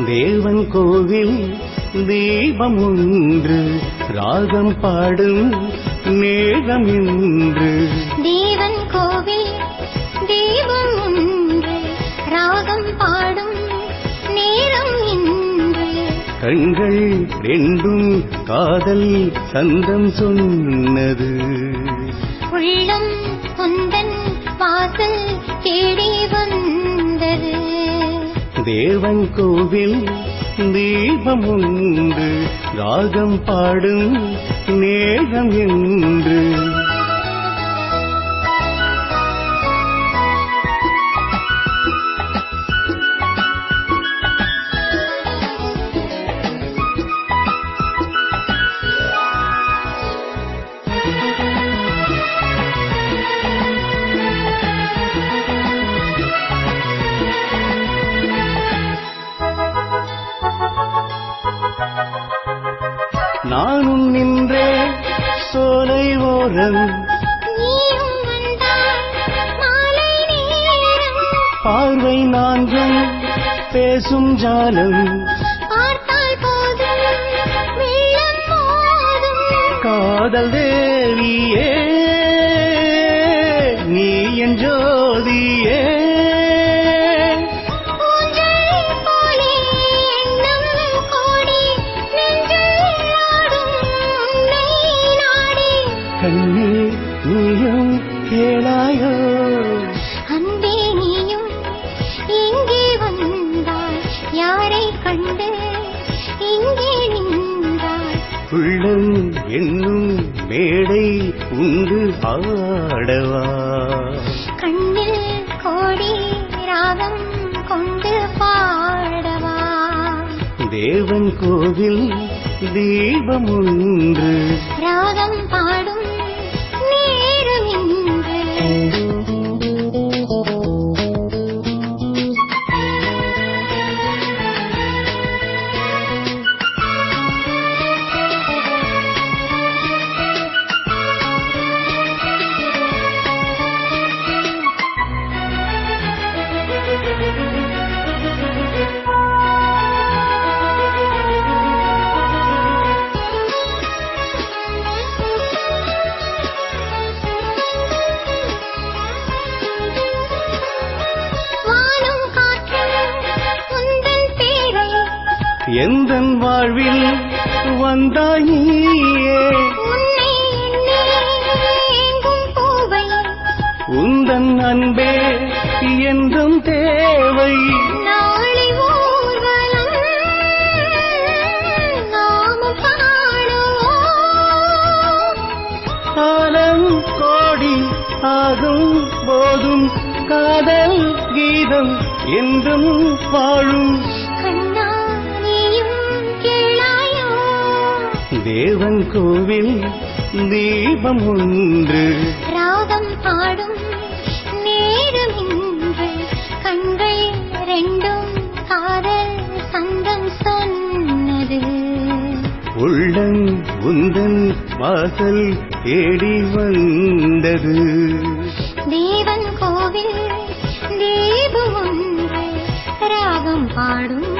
தேவன் கோவில் தீபம் ஒன்று ராகம் பாடும் நேரம் இன்று. தேவன் கோவில் தீபம் ஒன்று ராகம் பாடும் நேரம் இன்று. கண்கள் ரெண்டும் காதல் சந்தம் சொன்னது. உள்ளம் உந்தன் வாசல் தேடி வந்தது. தேவன் கோவில் தீபம் ஒன்று ராகம் பாடும் நேரம் என்று. நானும் நின்றே சோலை ஓரம், நீயும் வந்தாய் மாலை நேரம். பார்வை நான்கும் பேசும் ஜாலம், பார்த்தால் போதும் வெள்ளம் போதும். காதல் தேவியே நீ என் ஜோதியே. கண்ணீர் நீயும் கேளாயோ, அன்பே நீயும் எங்கே வந்தாய், யாரை கண்டு இங்கே நின்றாய். உள்ளம் என்னும் மேடை உண்டு ஆடவா, கண்ணில் கோடி ராகம் கொண்டு பாடவா. தேவன் கோவில் தீபம் ஒன்று ராகம் பாடும் நேரம் இன்று. எந்தன் வாழ்வில் வந்தாயே, உன்னை எங்கும் பூவை, உந்தன் அன்பே என்றும் தேவை. நாளை ஊர்வலம் நாமும் பாடுவோம். காலம் கோடி ஆகும் போதும் காதல் கீதம் என்றும் வாழும். தேவன் கோவில் தீபம் ஒன்று ராகம் பாடும் நேரம் இன்று. கண்கள் ரெண்டும் காதல் சந்தம் சொன்னது. உள்ளம் உந்தன் வாசல் தேடி வந்தது. தேவன் கோவில் தீபம் ஒன்று ராகம் பாடும்